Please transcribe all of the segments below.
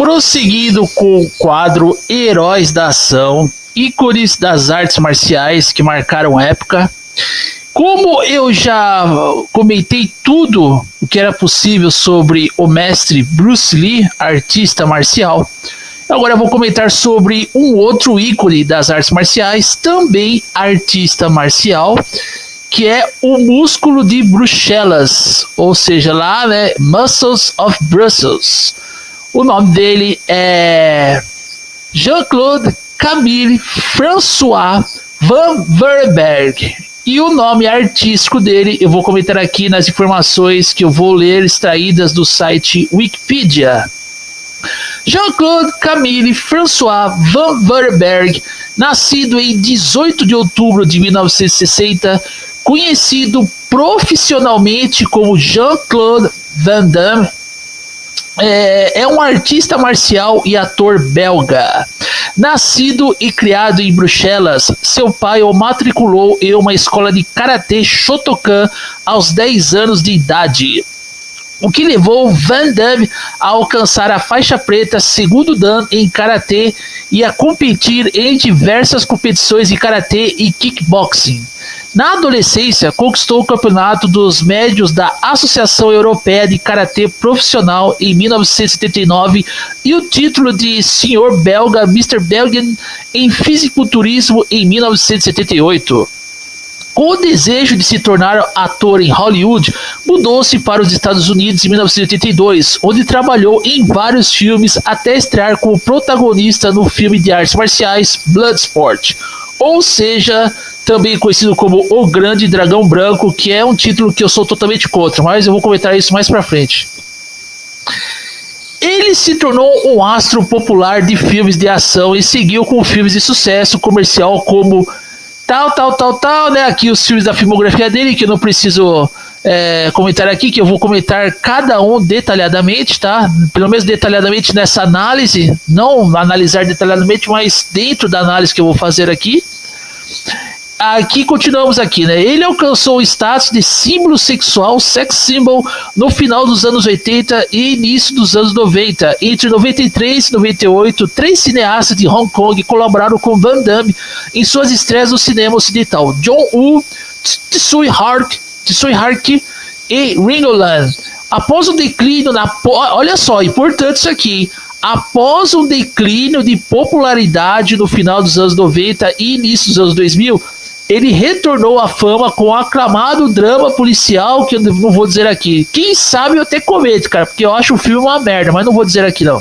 Prosseguindo com o quadro Heróis da Ação, ícones das artes marciais que marcaram época. Como eu já comentei tudo o que era possível sobre o mestre Bruce Lee, artista marcial, agora eu vou comentar sobre um outro ícone das artes marciais, também artista marcial, que é o músculo de Bruxelas, ou seja, lá, né, Muscles of Brussels. O nome dele é Jean-Claude Camille François Van Verberg. E o nome artístico dele eu vou comentar aqui nas informações que eu vou ler extraídas do site Wikipedia. Jean-Claude Camille François Van Verberg, nascido em 18 de outubro de 1960, conhecido profissionalmente como Jean-Claude Van Damme, é um artista marcial e ator belga. Nascido e criado em Bruxelas, seu pai o matriculou em uma escola de karatê Shotokan aos 10 anos de idade, o que levou Van Damme a alcançar a faixa preta segundo dan em karatê e a competir em diversas competições de karatê e kickboxing. Na adolescência, conquistou o campeonato dos médios da Associação Europeia de Karatê Profissional em 1979 e o título de senhor belga Mr. Belgian em fisiculturismo em 1978. Com o desejo de se tornar ator em Hollywood, mudou-se para os Estados Unidos em 1982, onde trabalhou em vários filmes até estrear como protagonista no filme de artes marciais Bloodsport, ou seja, também conhecido como O Grande Dragão Branco, que é um título que eu sou totalmente contra, mas eu vou comentar isso mais pra frente. Ele se tornou um astro popular de filmes de ação e seguiu com filmes de sucesso comercial como tal, né? Aqui os filmes da filmografia dele, que eu não preciso comentar aqui, que eu vou comentar cada um detalhadamente, tá? Pelo menos detalhadamente nessa análise, não analisar detalhadamente, mas dentro da análise que eu vou fazer aqui. Aqui continuamos aqui, né? Ele alcançou o status de símbolo sexual, sex symbol, no final dos anos 80 e início dos anos 90. Entre 93 e 98, 3 cineastas de Hong Kong colaboraram com Van Damme em suas estreias no cinema ocidental: John Woo, Tsui Hark e Ringo Lam. Após o declínio olha só, importante isso aqui, hein? Após um declínio de popularidade no final dos anos 90 e início dos anos 2000, ele retornou à fama com o aclamado drama policial, que eu não vou dizer aqui. Quem sabe eu até comento, cara, porque eu acho o filme uma merda, mas não vou dizer aqui não.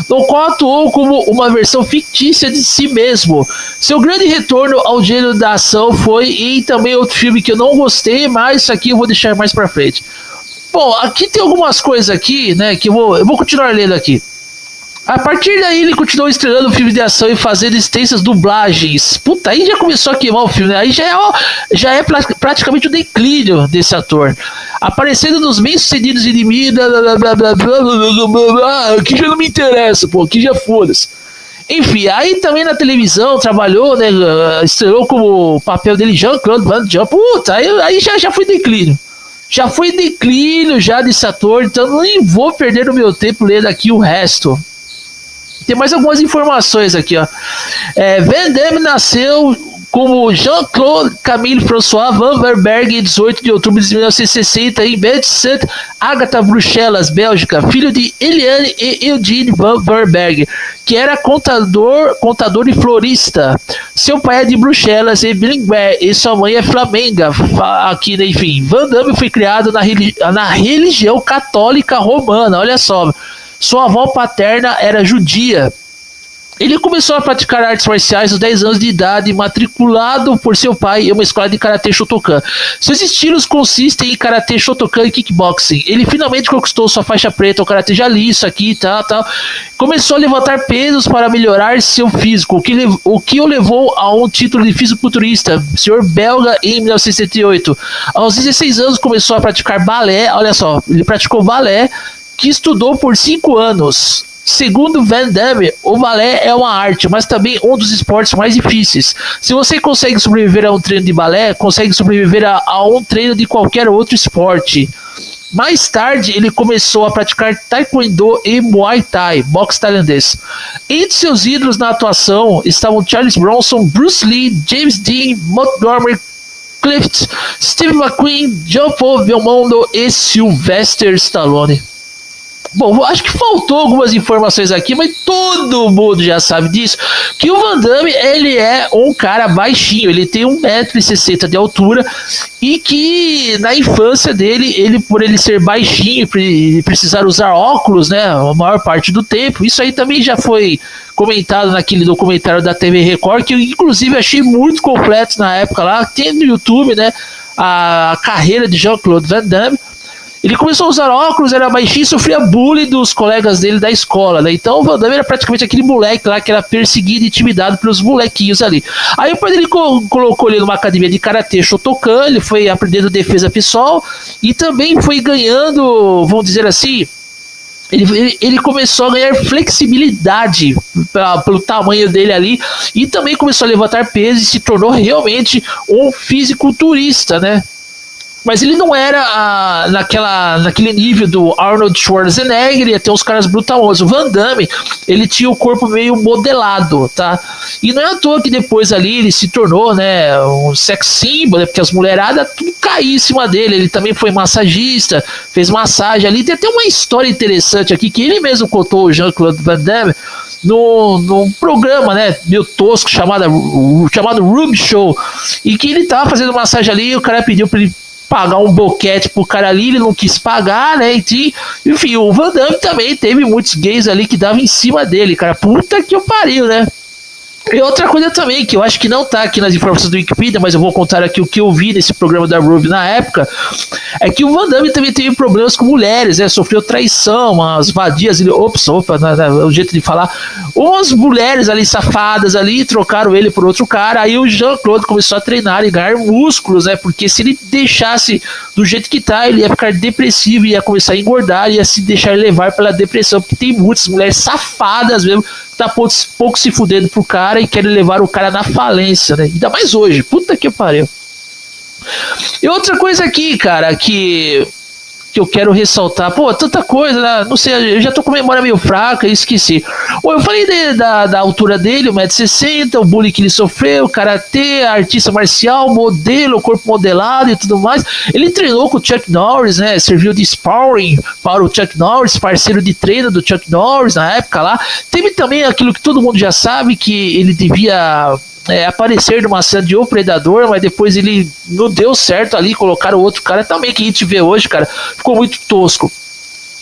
No qual atuou como uma versão fictícia de si mesmo. Seu grande retorno ao gênero da ação foi em também outro filme que eu não gostei, mas isso aqui eu vou deixar mais pra frente. Bom, aqui tem algumas coisas aqui, né, que eu vou continuar lendo aqui. A partir daí ele continuou estrelando filmes de ação e fazendo extensas dublagens. Puta, aí já começou a queimar o filme, né? Aí já é praticamente o declínio desse ator. Aparecendo nos bem-sucedidos inimigos, aqui já não me interessa, pô, aqui já foda-se. Enfim, aí também na televisão trabalhou, né, estrelou como o papel dele Jean-Claude Van Damme. Puta, aí já foi declínio. Já foi declínio já desse ator, então nem vou perder o meu tempo lendo aqui o resto. Tem mais algumas informações aqui, ó. Van Damme nasceu como Jean-Claude Camille François Van Verberg em 18 de outubro de 1960 em Bed-St. Agatha, Bruxelas, Bélgica, filho de Eliane e Eugene Van Verberg, que era contador e florista. Seu pai é de Bruxelas e bilingue e sua mãe é flamenga. Aqui, né, enfim, Van Damme foi criado na religião católica romana, olha só. Sua avó paterna era judia. Ele começou a praticar artes marciais aos 10 anos de idade, matriculado por seu pai em uma escola de karatê Shotokan. Seus estilos consistem em karatê Shotokan e kickboxing. Ele finalmente conquistou sua faixa preta, o karatê já li isso aqui, tal. Começou a levantar pesos para melhorar seu físico, o que o levou a um título de fisiculturista, senhor belga, em 1978. Aos 16 anos começou a praticar balé, olha só, ele praticou balé, que estudou por 5 anos. Segundo Van Damme, o balé é uma arte, mas também um dos esportes mais difíceis. Se você consegue sobreviver a um treino de balé, consegue sobreviver a um treino de qualquer outro esporte. Mais tarde, ele começou a praticar taekwondo e muay thai, boxe tailandês. Entre seus ídolos na atuação estavam Charles Bronson, Bruce Lee, James Dean, Montgomery Clift, Steve McQueen, John Paul Belmondo e Sylvester Stallone. Bom, acho que faltou algumas informações aqui, mas todo mundo já sabe disso, que o Van Damme, ele é um cara baixinho, ele tem 1,60 m de altura, e que na infância dele, por ele ser baixinho e precisar usar óculos, né, a maior parte do tempo, isso aí também já foi comentado naquele documentário da TV Record, que eu inclusive achei muito completo na época lá, tem no YouTube, né, a carreira de Jean-Claude Van Damme. Ele começou a usar óculos, era baixinho e sofria bullying dos colegas dele da escola, né? Então o Van Damme era praticamente aquele moleque lá que era perseguido e intimidado pelos molequinhos ali. Aí o pai dele colocou ele numa academia de karatê Shotokan, ele foi aprendendo defesa pessoal e também foi ganhando, vamos dizer assim, ele começou a ganhar flexibilidade pelo tamanho dele ali e também começou a levantar peso e se tornou realmente um fisiculturista, né? Mas ele não era naquele nível do Arnold Schwarzenegger e até os caras brutamosos. O Van Damme, ele tinha o corpo meio modelado, tá? E não é à toa que depois ali ele se tornou, né, um sex symbol, né, porque as mulheradas tudo caía em cima dele. Ele também foi massagista, fez massagem ali. Tem até uma história interessante aqui que ele mesmo contou, o Jean-Claude Van Damme, num programa, né, meio tosco chamado Ruby Show, e que ele tava fazendo massagem ali e o cara pediu pra ele pagar um boquete pro cara ali, ele não quis pagar, né? Enfim, o Van Damme também teve muitos gays ali que davam em cima dele, cara. Puta que eu pariu, né? E outra coisa também, que eu acho que não tá aqui nas informações do Wikipedia, mas eu vou contar aqui o que eu vi nesse programa da Ruby na época, é que o Van Damme também teve problemas com mulheres, né? Sofreu traição, umas vadias, o jeito de falar, umas mulheres ali safadas ali, trocaram ele por outro cara, aí o Jean-Claude começou a treinar e ganhar músculos, né? Porque se ele deixasse do jeito que tá, ele ia ficar depressivo, ia começar a engordar, ia se deixar levar pela depressão, porque tem muitas mulheres safadas mesmo, tá pouco se fudendo pro cara e querem levar o cara na falência, né? Ainda mais hoje, puta que pariu. E outra coisa aqui, cara, que eu quero ressaltar, pô, tanta coisa, né? Não sei, eu já tô com a memória meio fraca e esqueci. Pô, eu falei da altura dele, 1,60 m, o bullying que ele sofreu, karatê, artista marcial, modelo, corpo modelado e tudo mais. Ele treinou com o Chuck Norris, né? Serviu de sparring para o Chuck Norris, parceiro de treino do Chuck Norris na época lá. Teve também aquilo que todo mundo já sabe, que ele devia aparecer numa cena de O Predador, mas depois ele não deu certo ali, colocaram outro cara também que a gente vê hoje, cara, ficou muito tosco.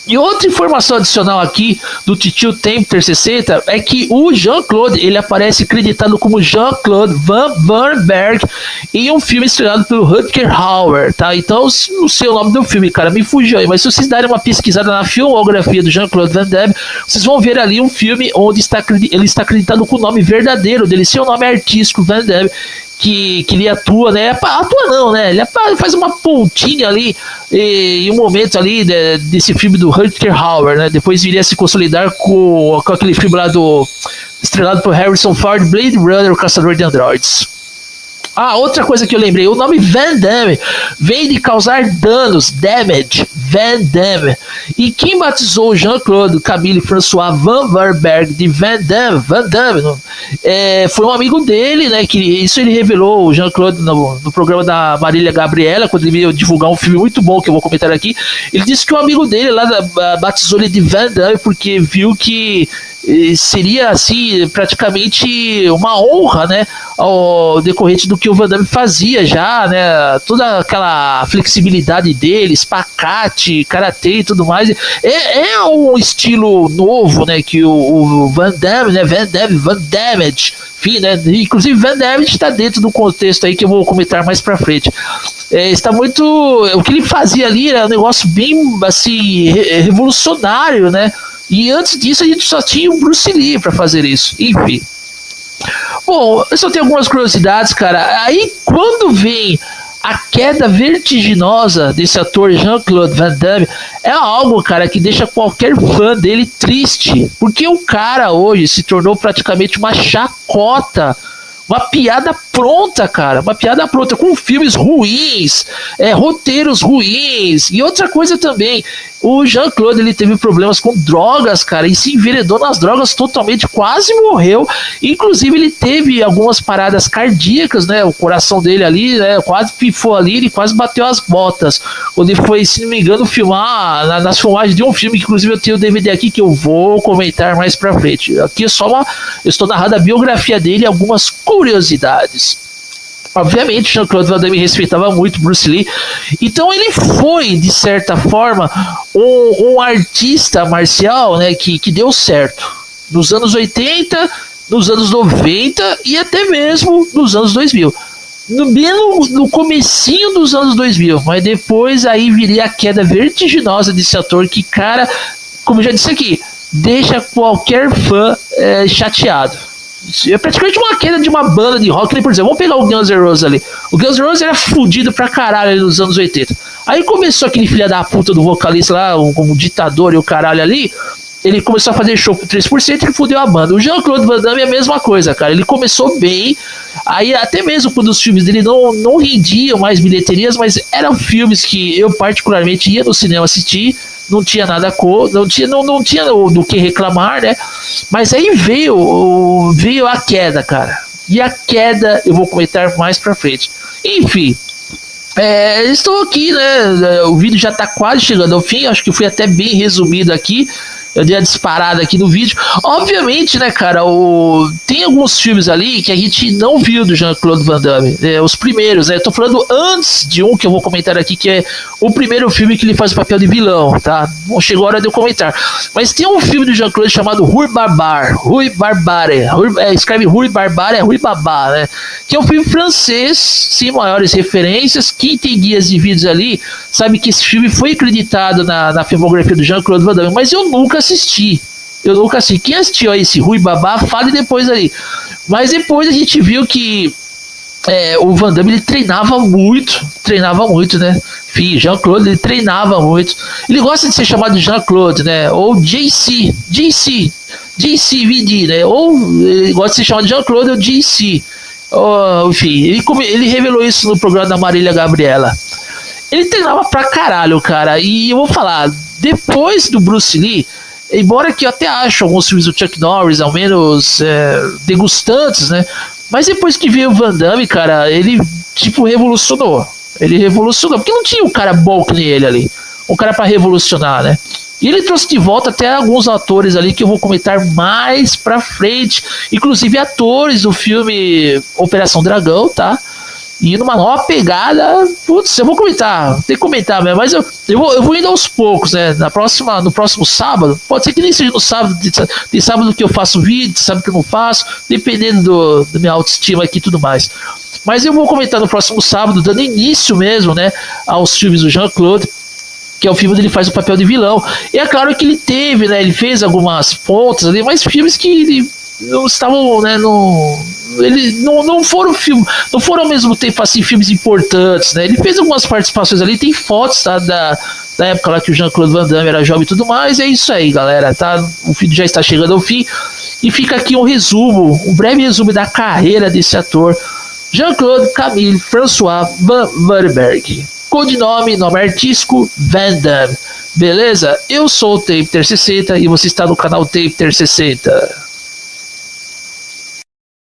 E outra informação adicional aqui do Titio Tempter 60 é que o Jean-Claude, ele aparece acreditado como Jean-Claude Van Berg em um filme estrelado pelo Rutger Hauer, tá? Então, não sei o nome do filme, cara, me fugiu aí, mas se vocês darem uma pesquisada na filmografia do Jean-Claude Van Damme, vocês vão ver ali um filme onde ele está acreditado com o nome verdadeiro dele, seu nome artístico, Van Damme, que ele atua, né? Atua não, né? Ele faz uma pontinha ali em um momento ali desse filme do Rutger Hauer, né? Depois viria a se consolidar com aquele filme lá estrelado por Harrison Ford, Blade Runner, o Caçador de Androides. Ah, outra coisa que eu lembrei, o nome Van Damme vem de causar danos, damage, Van Damme. E quem batizou Jean-Claude Camille François Van Berg de Van Damme, foi um amigo dele, né? Que isso ele revelou, o Jean-Claude, no programa da Marília Gabriela, quando ele veio divulgar um filme muito bom que eu vou comentar aqui. Ele disse que um amigo dele lá batizou ele de Van Damme porque viu que seria assim praticamente uma honra, né, ao decorrente do que o Van Damme fazia já, né, toda aquela flexibilidade dele, espacate, karatê e tudo mais, é um estilo novo, né, que o Van Damme, né, Van Damage, enfim, né, inclusive Van Damme está dentro do contexto aí que eu vou comentar mais pra frente. Está muito, o que ele fazia ali era um negócio bem assim revolucionário, né. E antes disso a gente só tinha o Bruce Lee para fazer isso. Enfim. Bom, eu só tenho algumas curiosidades, cara. Aí quando vem a queda vertiginosa desse ator Jean-Claude Van Damme, é algo, cara, que deixa qualquer fã dele triste. Porque o cara hoje se tornou praticamente uma chacota uma piada pronta, cara, uma piada pronta, com filmes ruins, roteiros ruins, e outra coisa também, o Jean-Claude, ele teve problemas com drogas, cara, e se enveredou nas drogas totalmente, quase morreu, inclusive ele teve algumas paradas cardíacas, né, o coração dele ali, né, quase pifou ali, ele quase bateu as botas, quando ele foi, se não me engano, filmar, nas filmagens de um filme, que inclusive eu tenho o DVD aqui, que eu vou comentar mais pra frente, aqui é só eu estou narrando a biografia dele e algumas curiosidades. Obviamente, Jean-Claude Van Damme respeitava muito Bruce Lee, então ele foi, de certa forma, um artista marcial, né, que deu certo nos anos 80, nos anos 90 e até mesmo nos anos 2000. No comecinho dos anos 2000, mas depois aí viria a queda vertiginosa desse ator que, cara, como eu já disse aqui, deixa qualquer fã chateado. É praticamente uma queda de uma banda de rock, por exemplo, vamos pegar o Guns N' Roses ali. O Guns N' Roses era fudido pra caralho ali nos anos 80. Aí começou aquele filho da puta do vocalista lá, um ditador e o caralho ali. Ele começou a fazer show por 3% e fudeu a banda. O Jean-Claude Van Damme é a mesma coisa, cara. Ele começou bem, aí até mesmo quando os filmes dele não rendiam mais bilheterias, mas eram filmes que eu particularmente ia no cinema assistir, não tinha nada não tinha do que reclamar, né? Mas aí veio a queda, cara. E a queda eu vou comentar mais pra frente. Enfim, estou aqui, né? O vídeo já tá quase chegando ao fim, acho que foi até bem resumido aqui. Eu dei a disparada aqui no vídeo. Obviamente, né, cara, tem alguns filmes ali que a gente não viu do Jean-Claude Van Damme. Os primeiros, né? Eu tô falando antes de um que eu vou comentar aqui, que é o primeiro filme que ele faz o papel de vilão, tá? Bom, chegou a hora de eu comentar. Mas tem um filme do Jean-Claude chamado Rui Barbar. Rui Barbare. Escreve Rui Barbare, é Rui Babá, né? Que é um filme francês, sem maiores referências. Quem tem guias de vídeos ali sabe que esse filme foi acreditado na filmografia do Jean-Claude Van Damme, mas eu nunca assisti. Quem assistiu a esse Rui Babá, fale depois ali. Mas depois a gente viu que o Van Damme ele treinava muito, né? Enfim, Jean-Claude ele treinava muito. Ele gosta de ser chamado de Jean-Claude, né? Ou JC VD, né? Ou ele gosta de ser chamado de Jean-Claude ou JC. Enfim, ele revelou isso no programa da Marília Gabriela. Ele treinava pra caralho, cara. E eu vou falar, depois do Bruce Lee, embora que eu até acho alguns filmes do Chuck Norris, ao menos degustantes, né? Mas depois que veio o Van Damme, cara, ele tipo revolucionou. Porque não tinha um cara bom que nem ele ali. Um cara pra revolucionar, né? E ele trouxe de volta até alguns atores ali que eu vou comentar mais pra frente. Inclusive atores do filme Operação Dragão, tá? E numa nova pegada, putz, eu vou comentar, tem que comentar mesmo, mas eu vou indo aos poucos, né? No próximo sábado, pode ser que nem seja no sábado, tem sábado que eu faço vídeo, sábado que eu não faço, dependendo da minha autoestima aqui e tudo mais. Mas eu vou comentar no próximo sábado, dando início mesmo, né, aos filmes do Jean-Claude, que é o filme onde ele faz o papel de vilão. E é claro que ele teve, né, ele fez algumas pontas ali, mas filmes que ele não estavam, né, não foram ao mesmo tempo assim filmes importantes, né? Ele fez algumas participações ali, tem fotos, tá, da época lá que o Jean-Claude Van Damme era jovem e tudo mais. É isso aí, galera, tá? O vídeo já está chegando ao fim e fica aqui um breve resumo da carreira desse ator, Jean-Claude Camille François Van Varenberg, codinome, nome artístico Van Damme. Beleza? Eu sou o Tapter 60 e você está no canal Tapter 60.